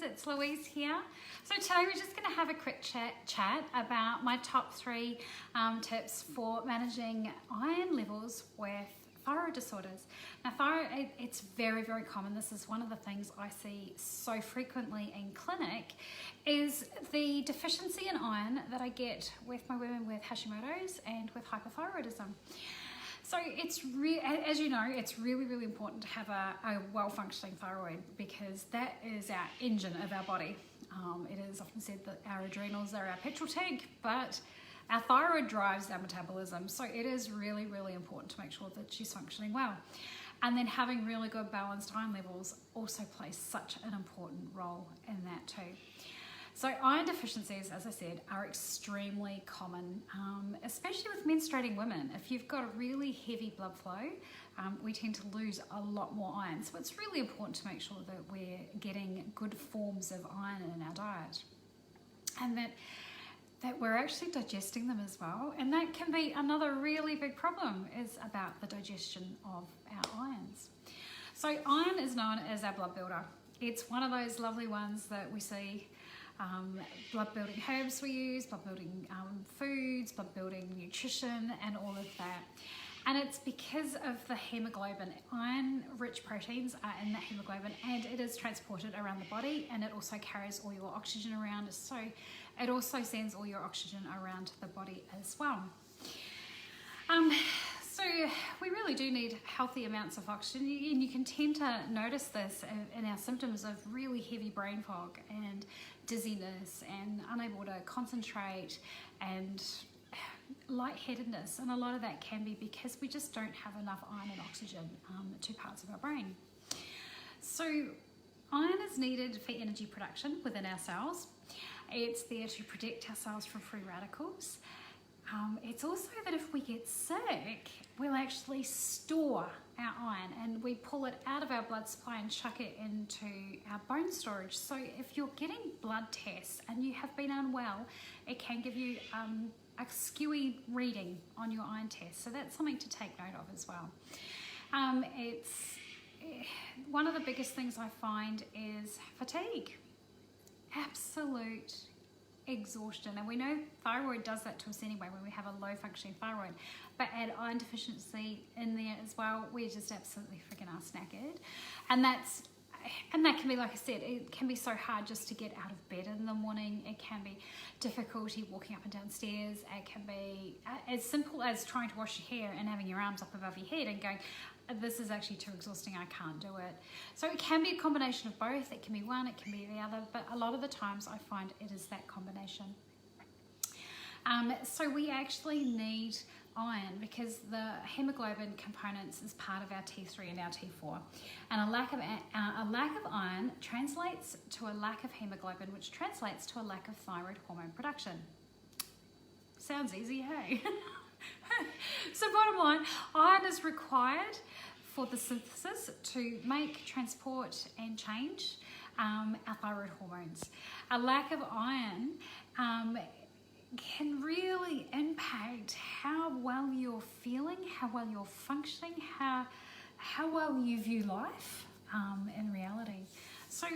it's Louise here. So today we're just going to have a quick chat about my top 3 tips for managing iron levels with thyroid disorders. Now thyroid, it's very, very common. This is one of the things I see so frequently in clinic, is the deficiency in iron that I get with my women with Hashimoto's and with hypothyroidism. So it's as you know, it's really, really important to have a well-functioning thyroid, because that is our engine of our body. It is often said that our adrenals are our petrol tank, but our thyroid drives our metabolism. So it is really, really important to make sure that she's functioning well. And then having really good balanced iron levels also plays such an important role in that too. So iron deficiencies, as I said, are extremely common, especially with menstruating women. If you've got a really heavy blood flow, we tend to lose a lot more iron. So it's really important to make sure that we're getting good forms of iron in our diet, and that we're actually digesting them as well. And that can be another really big problem, is about the digestion of our irons. So iron is known as our blood builder. It's one of those lovely ones that we see. Blood building herbs we use, blood building foods, blood building nutrition, and all of that. And it's because of the hemoglobin. Iron rich proteins are in that hemoglobin, and it is transported around the body, and it also carries all your oxygen around. So it also sends all your oxygen around the body as well. So we really do need healthy amounts of oxygen, and you can tend to notice this in our symptoms of really heavy brain fog and dizziness and unable to concentrate and lightheadedness. And a lot of that can be because we just don't have enough iron and oxygen, two parts of our brain. So iron is needed for energy production within our cells. It's there to protect our cells from free radicals. It's also that if we get sick, we'll actually store our iron, and we pull it out of our blood supply and chuck it into our bone storage. So if you're getting blood tests and you have been unwell, it can give you a skewy reading on your iron test. So that's something to take note of as well. It's one of the biggest things I find is fatigue. Absolute exhaustion, and we know thyroid does that to us anyway when we have a low functioning thyroid, but add iron deficiency in there as well, we're just absolutely freaking ass knackered. And that can be, like I said, it can be so hard just to get out of bed in the morning. It can be difficulty walking up and down stairs. It can be as simple as trying to wash your hair and having your arms up above your head and going, this is actually too exhausting, I can't do it. So it can be a combination of both. It can be one, it can be the other, but a lot of the times I find it is that combination. So we actually need iron because the hemoglobin components is part of our T3 and our T4. And a lack of iron translates to a lack of hemoglobin, which translates to a lack of thyroid hormone production. Sounds easy, hey? So bottom line, iron is required for the synthesis to make, transport, and change our thyroid hormones. A lack of iron can really impact how well you're feeling, how well you're functioning, how well you view life in reality. So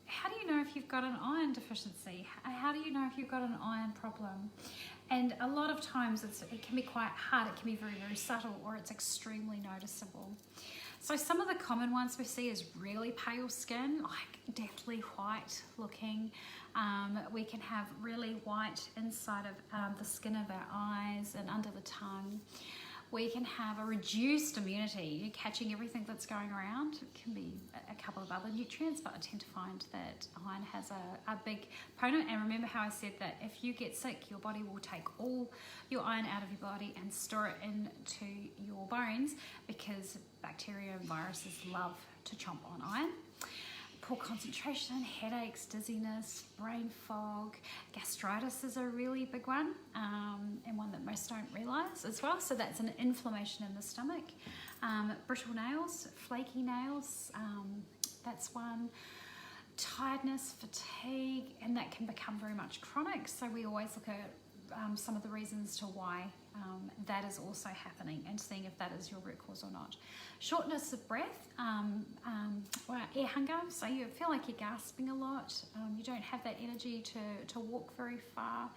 how do you know if you've got an iron deficiency? How do you know if you've got an iron problem? And a lot of times it can be quite hard. It can be very, very subtle, or it's extremely noticeable. So some of the common ones we see is really pale skin, like deathly white looking. We can have really white inside of the skin of our eyes and under the tongue. We can have a reduced immunity. You're catching everything that's going around. It can be a couple of other nutrients, but I tend to find that iron has a big component. And remember how I said that if you get sick, your body will take all your iron out of your body and store it into your bones, because bacteria and viruses love to chomp on iron. Poor concentration, headaches, dizziness, brain fog, gastritis is a really big one, and one that most don't realise as well. So that's an inflammation in the stomach. Brittle nails, flaky nails, that's one. Tiredness, fatigue, and that can become very much chronic. So we always look at some of the reasons to why that is also happening, and seeing if that is your root cause or not. Shortness of breath, or air hunger, so you feel like you're gasping a lot, you don't have that energy to walk very far.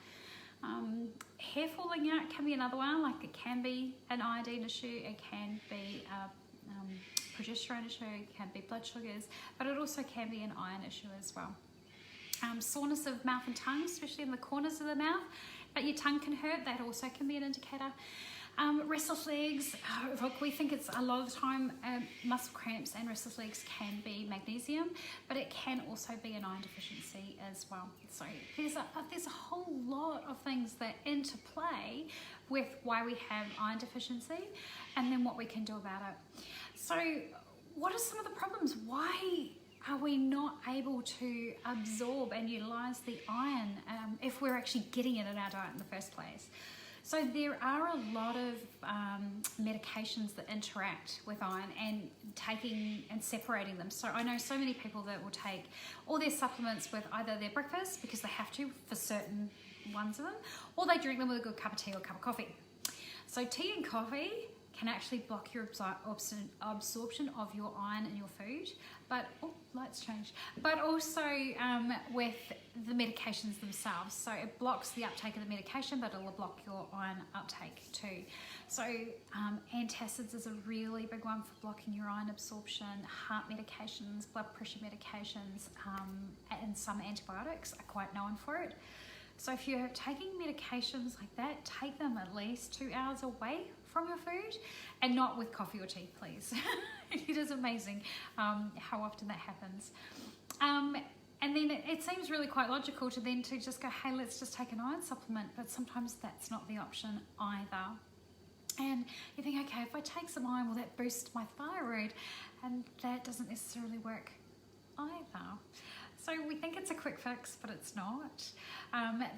Hair falling out can be another one. Like, it can be an iodine issue, it can be a progesterone issue, it can be blood sugars, but it also can be an iron issue as well. Soreness of mouth and tongue, especially in the corners of the mouth, but your tongue can hurt, that also can be an indicator. Restless legs, look, we think it's a lot of the time muscle cramps and restless legs can be magnesium, but it can also be an iron deficiency as well. So there's a whole lot of things that interplay with why we have iron deficiency, and then what we can do about it. So what are some of the problems? Why are we not able to absorb and utilize the iron if we're actually getting it in our diet in the first place? So there are a lot of medications that interact with iron, and taking and separating them. So I know so many people that will take all their supplements with either their breakfast, because they have to for certain ones of them, or they drink them with a good cup of tea or a cup of coffee. So tea and coffee can actually block your absorption of your iron in your food, but lights change. But also with the medications themselves. So it blocks the uptake of the medication, but it'll block your iron uptake too. So antacids is a really big one for blocking your iron absorption. Heart medications, blood pressure medications, and some antibiotics are quite known for it. So if you're taking medications like that, take them at least 2 hours away from your food, and not with coffee or tea, please. It is amazing how often that happens. And then it seems really quite logical to just go, hey, let's just take an iron supplement, but sometimes that's not the option either. And you think, okay, if I take some iron, will that boost my thyroid? And that doesn't necessarily work either. So we think it's a quick fix, but it's not.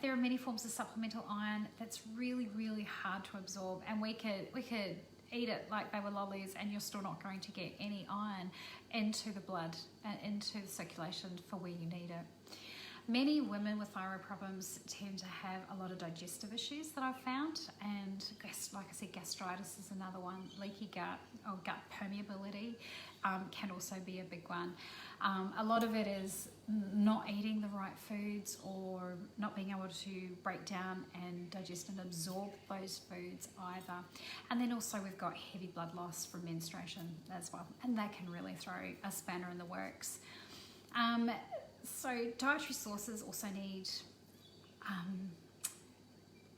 There are many forms of supplemental iron that's really, really hard to absorb, and we could eat it like they were lollies, and you're still not going to get any iron into the blood, into the circulation for where you need it. Many women with thyroid problems tend to have a lot of digestive issues that I've found, and like I said, gastritis is another one. Leaky gut or gut permeability can also be a big one. A lot of it is not eating the right foods, or not being able to break down and digest and absorb those foods either. And then also we've got heavy blood loss from menstruation as well, and that can really throw a spanner in the works. So dietary sources also need, I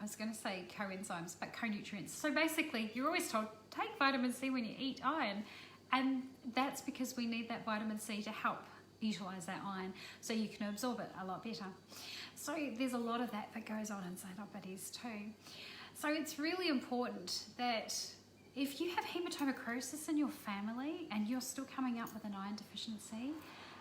was going to say coenzymes, but co-nutrients. So basically, you're always told, take vitamin C when you eat iron, and that's because we need that vitamin C to help utilize that iron so you can absorb it a lot better. So there's a lot of that goes on inside our bodies too. So it's really important that if you have hematomacrosis in your family and you're still coming up with an iron deficiency,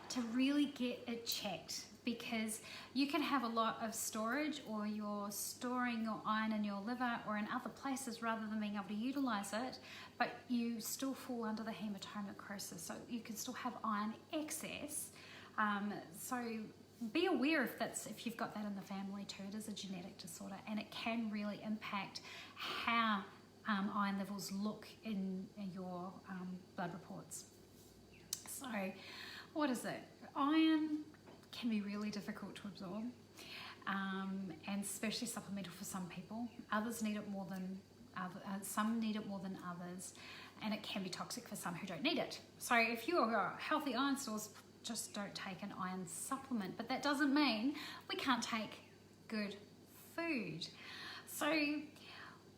to really get it checked, because you can have a lot of storage, or you're storing your iron in your liver or in other places rather than being able to utilize it, but you still fall under the hematomacrosis, so you can still have iron excess. So be aware if you've got that in the family too. It is a genetic disorder, and it can really impact how iron levels look in your blood reports. So what is it? Iron can be really difficult to absorb, and especially supplemental for some people. Others need it more than some need it more than others, and it can be toxic for some who don't need it. So if you are a healthy iron source, just don't take an iron supplement. But that doesn't mean we can't take good food. So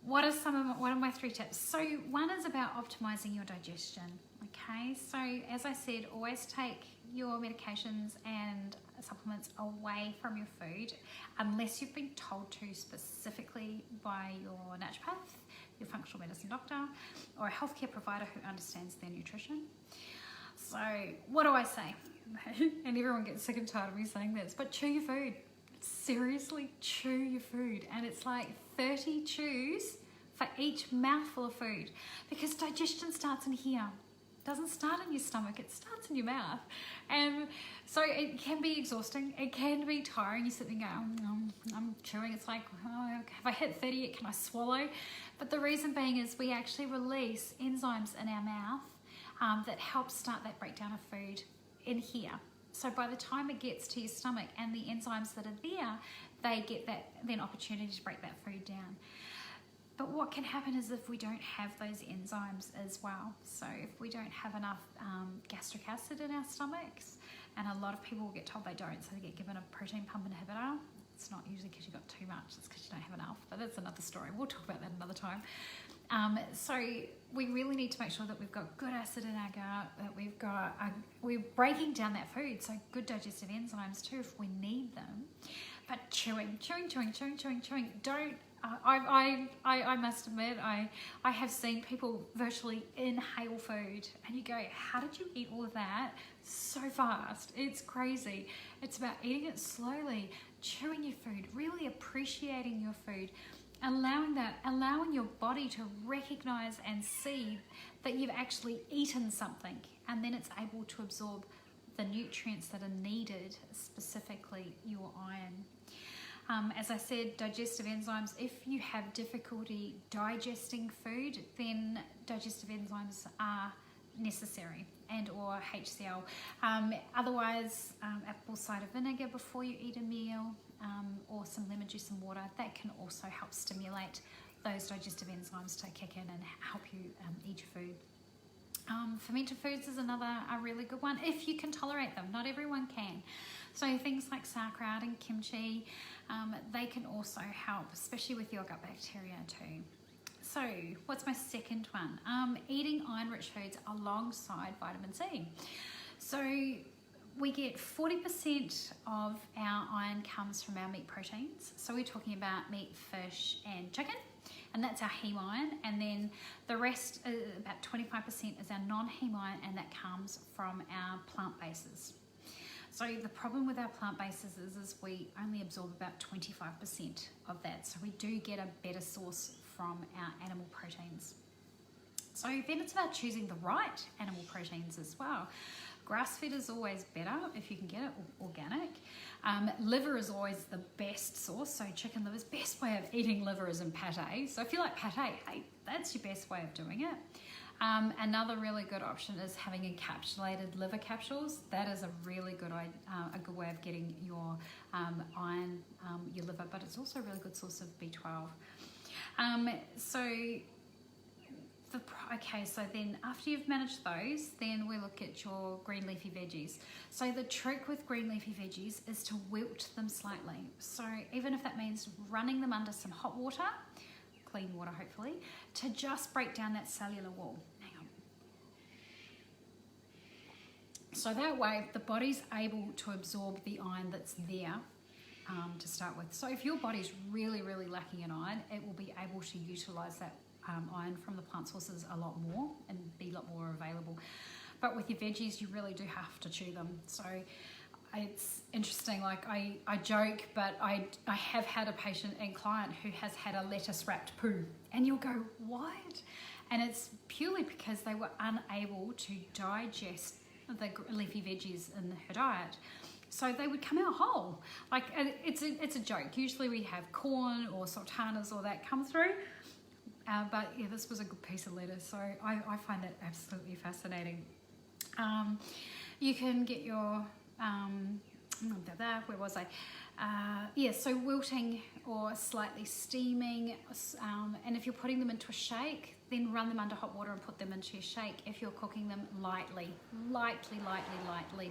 what are my 3 tips? So one is about optimizing your digestion. Okay, so as I said, always take your medications and supplements away from your food unless you've been told to specifically by your naturopath, your functional medicine doctor, or a healthcare provider who understands their nutrition. So what do I say? And everyone gets sick and tired of me saying this, but chew your food. Seriously, chew your food. And it's like 30 chews for each mouthful of food, because digestion starts in here. doesn't start in your stomach, it starts in your mouth. And so it can be exhausting, it can be tiring. You're sitting there going, I'm chewing, it's like, oh, have I hit 30 yet, can I swallow? But the reason being is we actually release enzymes in our mouth that help start that breakdown of food in here. So by the time it gets to your stomach and the enzymes that are there, they get that then opportunity to break that food down. But what can happen is if we don't have those enzymes as well. So if we don't have enough gastric acid in our stomachs, and a lot of people will get told they don't, so they get given a protein pump inhibitor. It's not usually because you've got too much, it's because you don't have enough, but that's another story. We'll talk about that another time. So we really need to make sure that we've got good acid in our gut, that we're breaking down that food, so good digestive enzymes too if we need them. But chewing. Don't. I must admit, I have seen people virtually inhale food, and you go, how did you eat all of that so fast? It's crazy. It's about eating it slowly, chewing your food, really appreciating your food, allowing your body to recognize and see that you've actually eaten something, and then it's able to absorb the nutrients that are needed, specifically your iron. As I said, digestive enzymes, if you have difficulty digesting food, then digestive enzymes are necessary, and or HCl. Otherwise, apple cider vinegar before you eat a meal, or some lemon juice and water, that can also help stimulate those digestive enzymes to kick in and help you eat your food. Fermented foods is a really good one if you can tolerate them. Not everyone can. So things like sauerkraut and kimchi, they can also help, especially with your gut bacteria too. So what's my second one? Eating iron-rich foods alongside vitamin C. So we get 40% of our iron comes from our meat proteins. So we're talking about meat, fish and chicken, and that's our heme iron. And then the rest, about 25%, is our non-heme iron, and that comes from our plant bases. So the problem with our plant bases is we only absorb about 25% of that. So we do get a better source from our animal proteins. So then it's about choosing the right animal proteins as well. Grass-fed is always better if you can get it organic. Liver is always the best source, so chicken liver is best way of eating liver is in pate. So if you like pate, hey, that's your best way of doing it. Another really good option is having encapsulated liver capsules. That is a really good way of getting your iron, your liver, but it's also a really good source of B12. So then after you've managed those, then we look at your green leafy veggies. So the trick with green leafy veggies is to wilt them slightly. So even if that means running them under some hot water, clean water hopefully, to just break down that cellular wall. Hang on. So that way the body's able to absorb the iron that's there to start with. So if your body's really, really lacking in iron, it will be able to utilize that iron from the plant sources a lot more and be a lot more available. But with your veggies, you really do have to chew them. So it's interesting, like I joke, but I have had a patient and client who has had a lettuce wrapped poo, and you'll go, what? And it's purely because they were unable to digest the leafy veggies in her diet. So they would come out whole. Like it's a joke. Usually we have corn or sultanas or that come through. But yeah, this was a good piece of lettuce, so I find that absolutely fascinating. You can get your, where was I? So wilting or slightly steaming, and if you're putting them into a shake, then run them under hot water and put them into your shake. If you're cooking them lightly,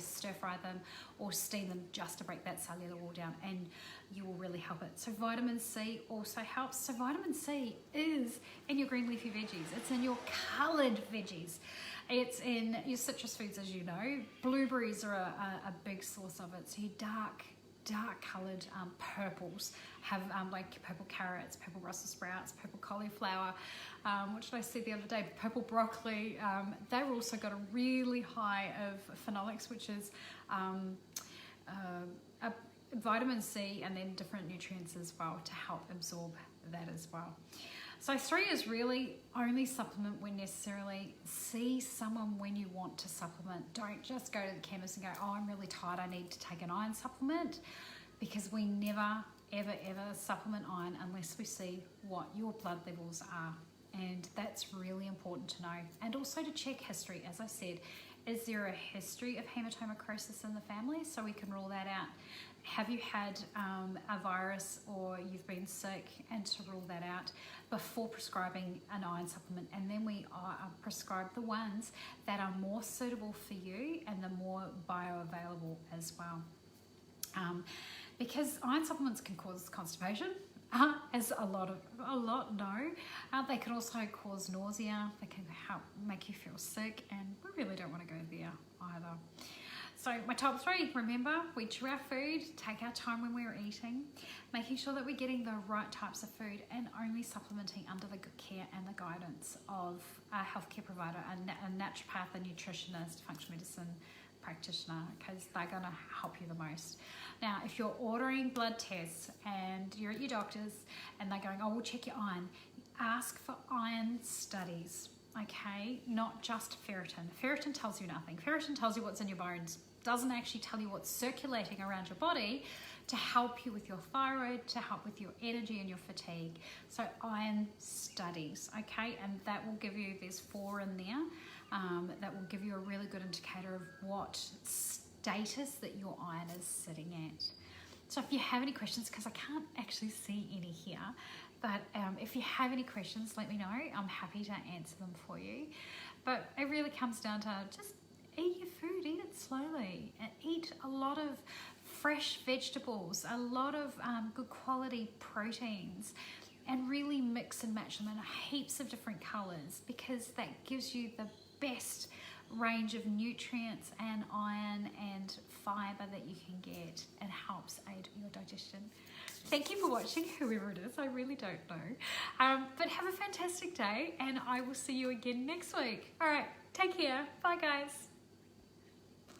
stir fry them or steam them just to break that cellular wall down, and you will really help it. So vitamin C also helps. So vitamin C is in your green leafy veggies. It's in your coloured veggies. It's in your citrus foods, as you know. Blueberries are a big source of it. So your dark coloured purples have like purple carrots, purple Brussels sprouts, purple cauliflower. What did I see the other day? Purple broccoli. They've also got a really high of phenolics, which is a vitamin C, and then different nutrients as well to help absorb that as well. So 3 is really only supplement when necessarily. See someone when you want to supplement. Don't just go to the chemist and go, oh, I'm really tired, I need to take an iron supplement, because we never, ever, ever supplement iron unless we see what your blood levels are. And that's really important to know. And also to check history, as I said. Is there a history of hematomacrosis in the family? So we can rule that out. Have you had a virus or you've been sick, and to rule that out before prescribing an iron supplement. And then we prescribe the ones that are more suitable for you and the more bioavailable as well. Because iron supplements can cause constipation, as a lot know. They can also cause nausea. They can help make you feel sick, and we really don't want to go there either. So my top 3, remember, we chew our food, take our time when we're eating, making sure that we're getting the right types of food, and only supplementing under the good care and the guidance of a healthcare provider, a naturopath, a nutritionist, functional medicine practitioner, because they're going to help you the most. Now, if you're ordering blood tests and you're at your doctor's and they're going, oh, we'll check your iron, ask for iron studies, okay? Not just ferritin. Ferritin tells you nothing. Ferritin tells you what's in your bones, doesn't actually tell you what's circulating around your body to help you with your thyroid, to help with your energy and your fatigue. So iron studies, okay? And that will give you, there's 4 in there, that will give you a really good indicator of what status that your iron is sitting at. So if you have any questions, because I can't actually see any here, but if you have any questions, let me know. I'm happy to answer them for you. But it really comes down to just eat your food, eat it slowly, and eat a lot of fresh vegetables, a lot of good quality proteins, and really mix and match them in heaps of different colors, because that gives you the best range of nutrients and iron and fiber that you can get, and helps aid your digestion. Thank you for watching, whoever it is, I really don't know. But have a fantastic day, and I will see you again next week. All right, take care. Bye, guys.